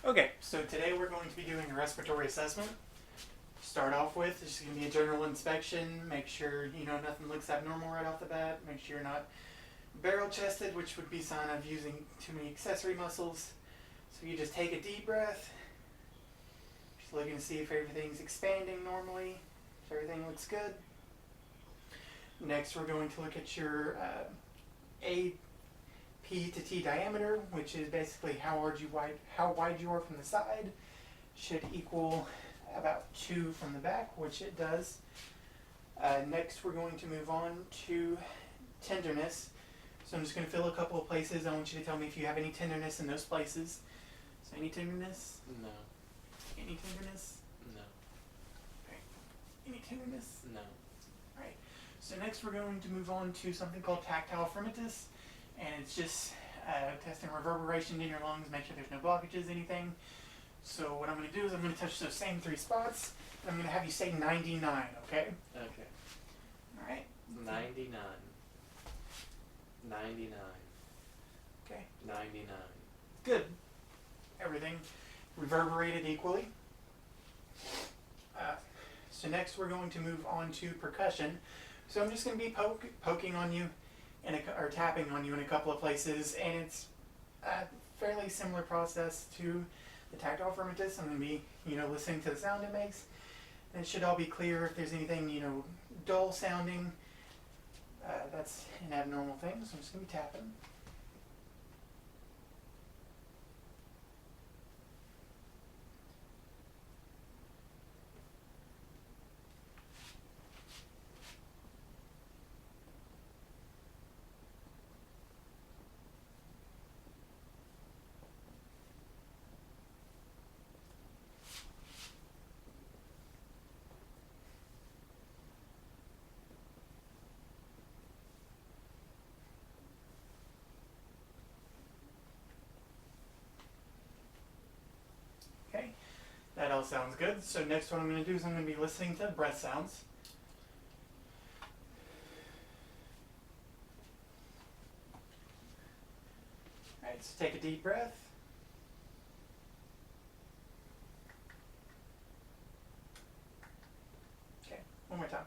Okay, so today we're going to be doing a respiratory assessment. Start off with, it's just going to be a general inspection. Make sure nothing looks abnormal right off the bat. Make sure you're not barrel chested, which would be a sign of using too many accessory muscles. So you just take a deep breath. Just looking to see if everything's expanding normally. If everything looks good. Next, we're going to look at your A P to T diameter, which is basically how wide you are from the side. Should equal about 2 from the back, which it does. Next, we're going to move on to tenderness. So I'm just going to fill a couple of places. I want you to tell me if you have any tenderness in those places. So any tenderness? No. Any tenderness? No. Okay. Any tenderness? No. Alright. So next we're going to move on to something called tactile firmitus. And it's just testing reverberation in your lungs, make sure there's no blockages, anything. So what I'm going to do is I'm going to touch those same 3 spots, and I'm going to have you say 99, okay? Okay. Alright? 99. 99. Okay. 99. Good. Everything reverberated equally. So next we're going to move on to percussion. So I'm just going to be poking on you or tapping on you in a couple of places, and it's a fairly similar process to the tactile firmitus. I'm going to be, listening to the sound it makes, and it should all be clear. If there's anything, dull sounding, that's an abnormal thing, so I'm just going to be tapping. Okay, that all sounds good. So next what I'm going to do is I'm going to be listening to breath sounds. Alright, so take a deep breath. Okay, one more time.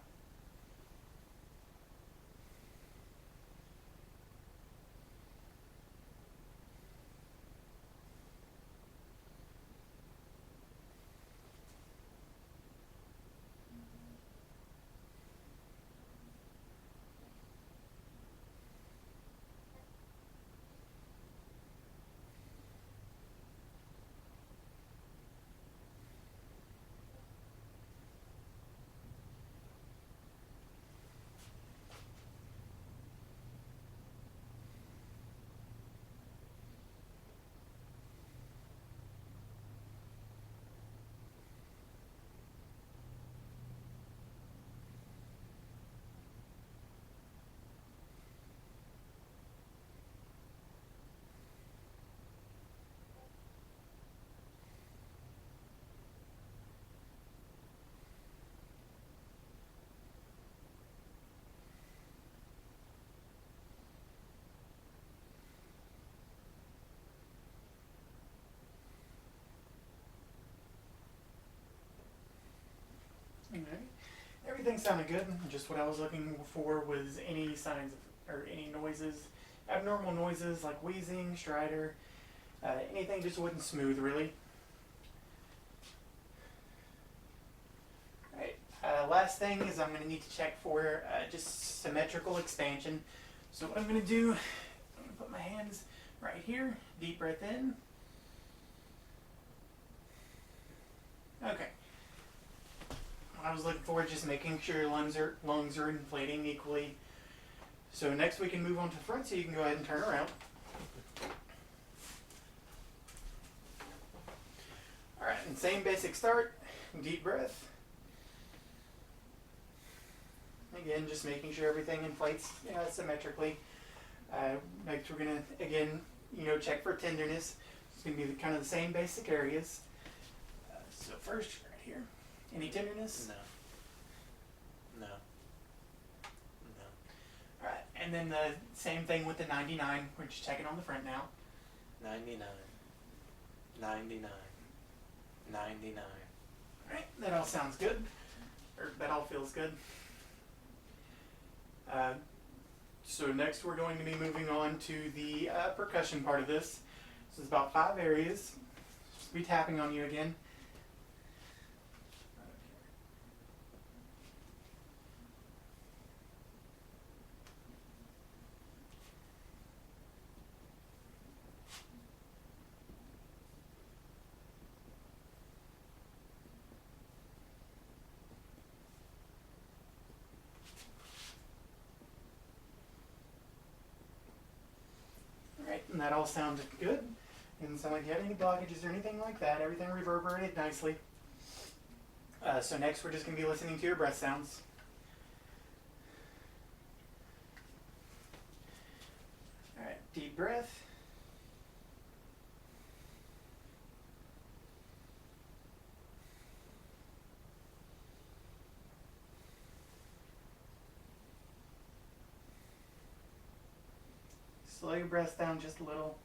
Alright. Everything sounded good. Just what I was looking for was any signs of, or any noises, abnormal noises like wheezing, stridor, anything just wasn't smooth really. Alright. Last thing is I'm going to need to check for just symmetrical expansion. So what I'm going to do, I'm going to put my hands right here, deep breath in. Okay. What I was looking for is just making sure your lungs are inflating equally. So next we can move on to the front, so you can go ahead and turn around. Alright, and same basic start, deep breath. Again, just making sure everything inflates symmetrically. Next we're going to, again, check for tenderness. It's going to be kind of the same basic areas. So first, right here. Any tenderness? No. No. No. Alright, and then the same thing with the 99. We're just checking on the front now. 99. 99. 99. Alright, that all sounds good. Or that all feels good. So next we're going to be moving on to the percussion part of this. This is about 5 areas. Just be tapping on you again. Alright, and that all sounded good. Didn't sound like you had any blockages or anything like that. Everything reverberated nicely. So next we're just going to be listening to your breath sounds. Alright, deep breath. Slow your breath down just a little.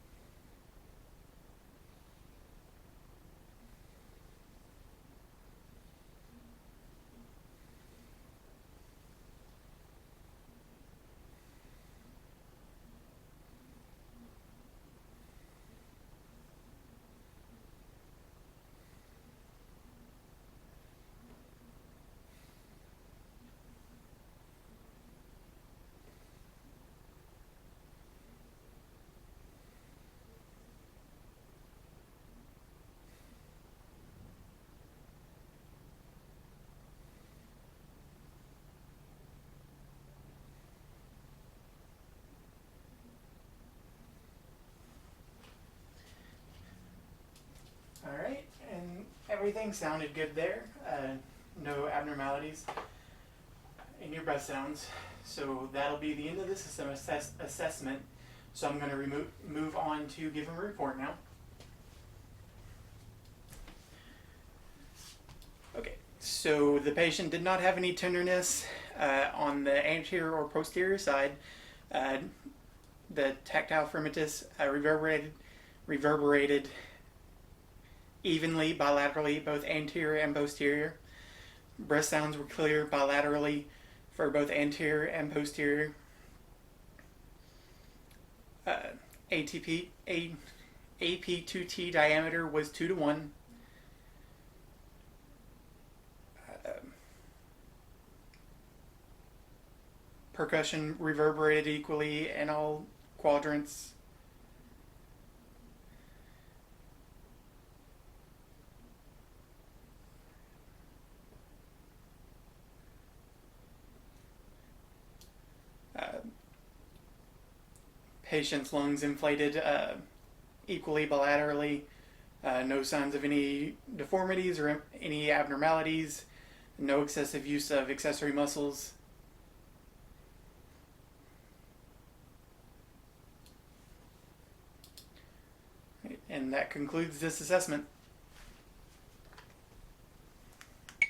Alright, and everything sounded good there. No abnormalities in your breath sounds. So that'll be the end of this assessment. So I'm going to move on to give him a report now. Okay, so the patient did not have any tenderness on the anterior or posterior side. The tactile fremitus reverberated evenly bilaterally, both anterior and posterior. Breath sounds were clear bilaterally for both anterior and posterior. AP2T diameter was 2 to 1. Percussion reverberated equally in all quadrants. Patient's lungs inflated equally bilaterally. No signs of any deformities or any abnormalities. No excessive use of accessory muscles. And that concludes this assessment.